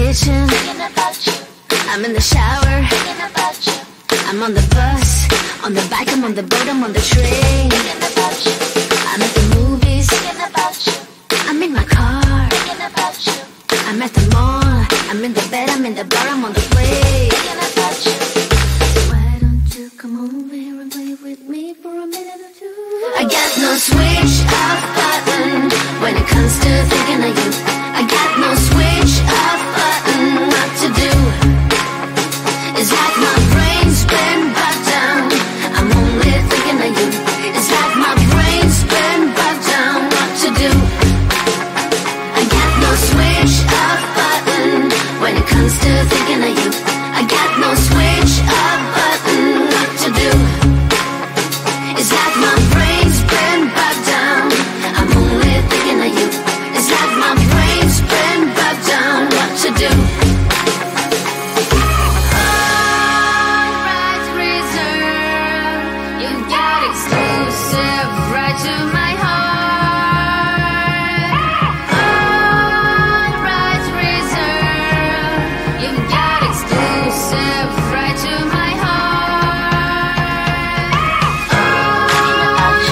kitchen, thinking about you. I'm in the shower, thinking about you. I'm on the bus, on the bike, I'm on the boat, I'm on the train, thinking about you. I'm at the movies, thinking about you. I'm in my car, thinking about you. I'm at the mall, I'm in the bed, I'm in the bar, I'm on the way, thinking about you. Why don't you come over here and play with me for a minute or two? I got no switch off button when it comes to thinking of you. I got no switch off button. What to do? It's like my brain's been brought down. I'm only thinking of you. It's like my brain's been brought down. What to do? I got no switch off button when it comes to thinking of you. I got no switch off button. What to do? It's like my brain's been brought down. I'm only thinking of you. It's like my brain's been brought down. What to do? All rights reserved. You got exclusive right to my heart. All rights reserved. You got exclusive right to my heart. All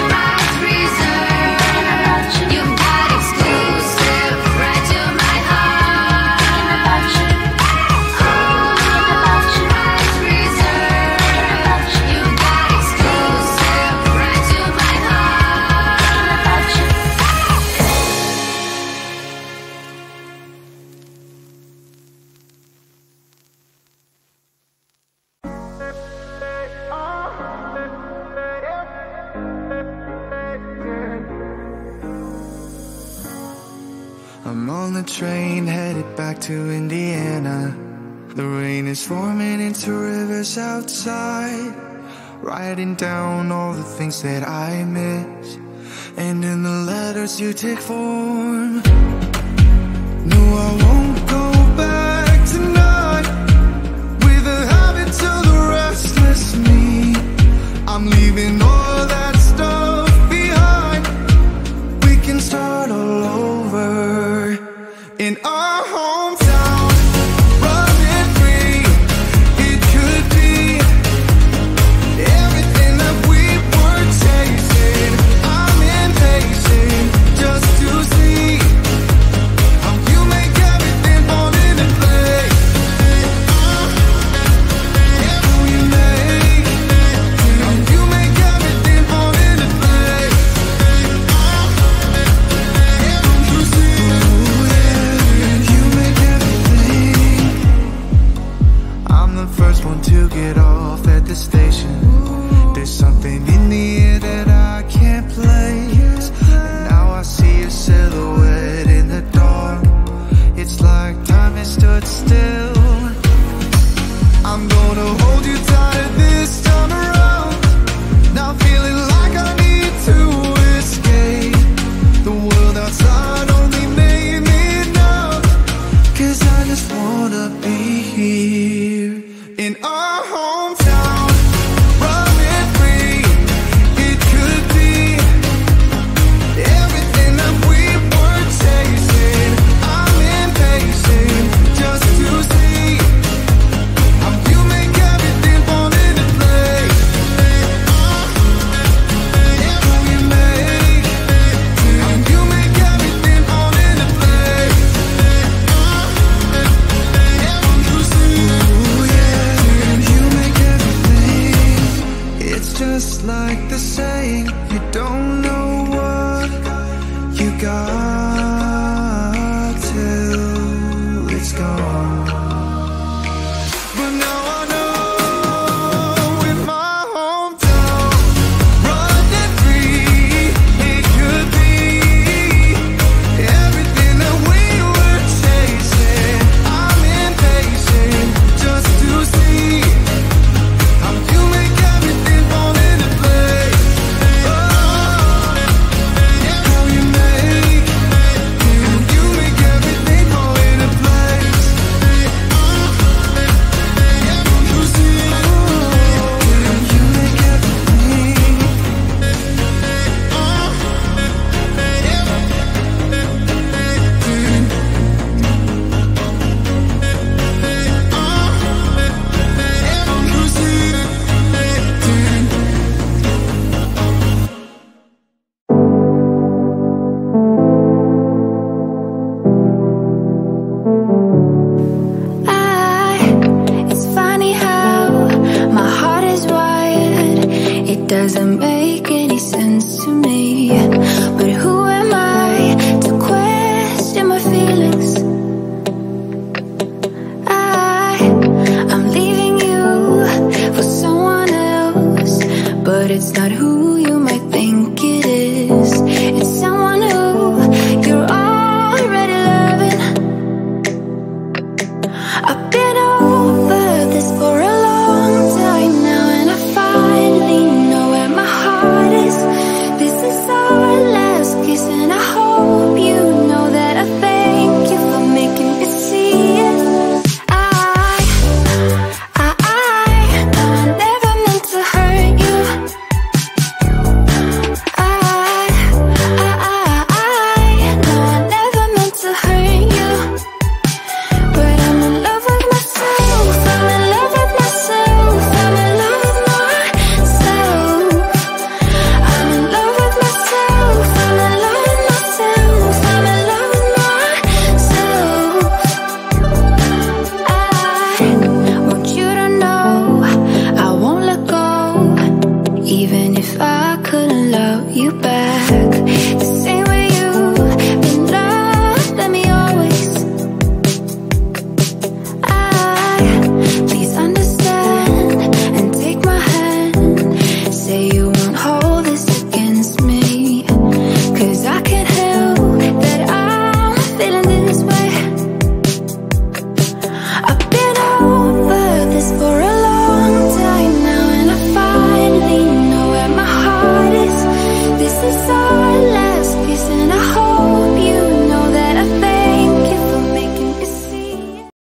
rights reserved. You got exclusive right to my heart. All rights reserved. You got exclusive right to my heart. I'm on the train headed back to Indiana. The rain is forming into rivers outside, writing down all the things that I miss, and in the letters you take form. No, I won't go back tonight with the habits of the restless me. I'm leaving all that stuff behind. We can start all over in our hometown, running free. It could be everything that we were chasing. I'm impatient just to see how you make everything fall into place. How you make everything fall into place. I'm the first one to get off at the station. There's something in the air that I can't place. And now I see a silhouette in the dark. It's like time has stood still. I'm gonna hold you tighter this time around. Now feeling like I need to escape. The world outside only made me numb. 'Cause I just wanna be here in our hometown, running free. It could be everything that we were chasing. I'm impatient just to see how you make everything fall into place. How you make everything fall into place. It's just like the saying, you don't know what you got till it's gone. But now I know in my hometown, running free. It could be everything that we were chasing. I'm impatient just to see how you make everything fall into place. How you make everything fall into place. It's funny how my heart is wired. It doesn't make any sense to me. But who am I to question my feelings? I'm leaving you for someone else, but it's not who you might think it is. It's someone who you're already loving. I've been